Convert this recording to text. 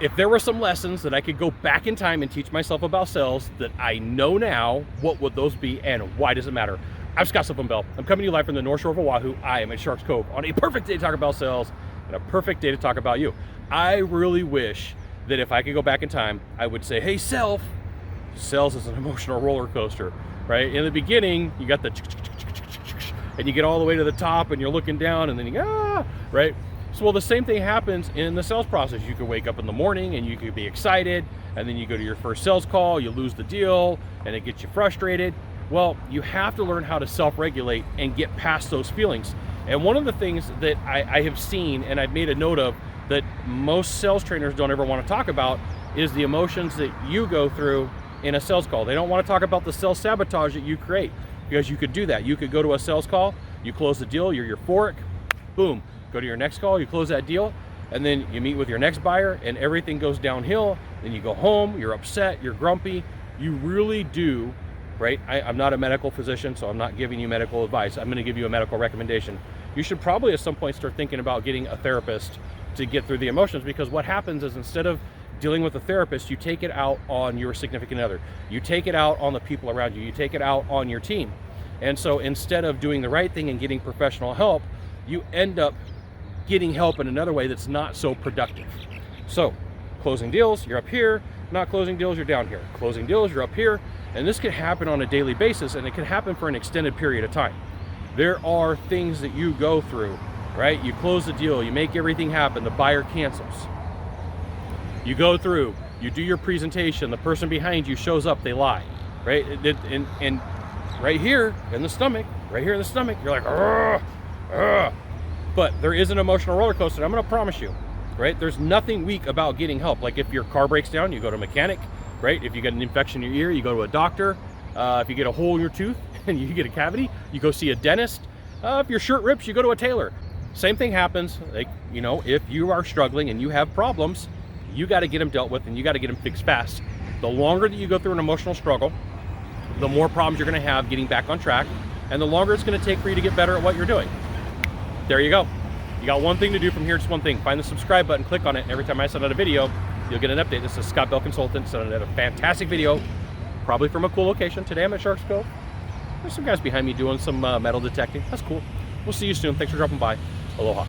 if there were some lessons that I could go back in time and teach myself about sales that I know now, what would those be and why does it matter? I'm Sylvan Bell. I'm coming to you live from the North Shore of Oahu. I am at Sharks Cove on a perfect day to talk about sales and a perfect day to talk about you. I really wish that if I could go back in time, I would say, hey, sales is an emotional roller coaster, right? In the beginning, you got the and you get all the way to the top and you're looking down and then you right? So, well, the same thing happens in the sales process. You could wake up in the morning and you could be excited, and then you go to your first sales call, you lose the deal, and it gets you frustrated. Well, you have to learn how to self-regulate and get past those feelings. And one of the things that I have seen and I've made a note of that most sales trainers don't ever want to talk about is the emotions that you go through in a sales call. They don't want to talk about the sales sabotage that you create, because you could do that. You could go to a sales call, you close the deal, you're euphoric, boom. Go to your next call, you close that deal, and then you meet with your next buyer and everything goes downhill. Then you go home, you're upset, you're grumpy. You really do, right? I'm not a medical physician, so I'm not giving you medical advice. I'm gonna give you a medical recommendation. You should probably at some point start thinking about getting a therapist to get through the emotions, because what happens is instead of dealing with a therapist, you take it out on your significant other. You take it out on the people around you. You take it out on your team. And so instead of doing the right thing and getting professional help, you end up getting help in another way that's not so productive. So closing deals, you're up here. Not closing deals, you're down here. Closing deals, you're up here. And this can happen on a daily basis, and it can happen for an extended period of time. There are things that you go through, right? You close the deal, you make everything happen, the buyer cancels. You go through, you do your presentation, the person behind you shows up, they lie, right? And right here in the stomach, you're like, ugh. But there is an emotional roller coaster. I'm going to promise you, right? There's nothing weak about getting help. Like if your car breaks down, you go to a mechanic, right? If you get an infection in your ear, you go to a doctor. If you get a hole in your tooth and you get a cavity, you go see a dentist. If your shirt rips, you go to a tailor. Same thing happens. Like, you know, if you are struggling and you have problems, you got to get them dealt with and you got to get them fixed fast. The longer that you go through an emotional struggle, the more problems you're going to have getting back on track, and the longer it's going to take for you to get better at what you're doing. There you go. You got one thing to do from here, just one thing. Find the subscribe button, click on it. Every time I send out a video, you'll get an update. This is Scott Bell Consultant, sending out a fantastic video, probably from a cool location. Today I'm at Sharks Cove. There's some guys behind me doing some metal detecting. That's cool. We'll see you soon. Thanks for dropping by. Aloha.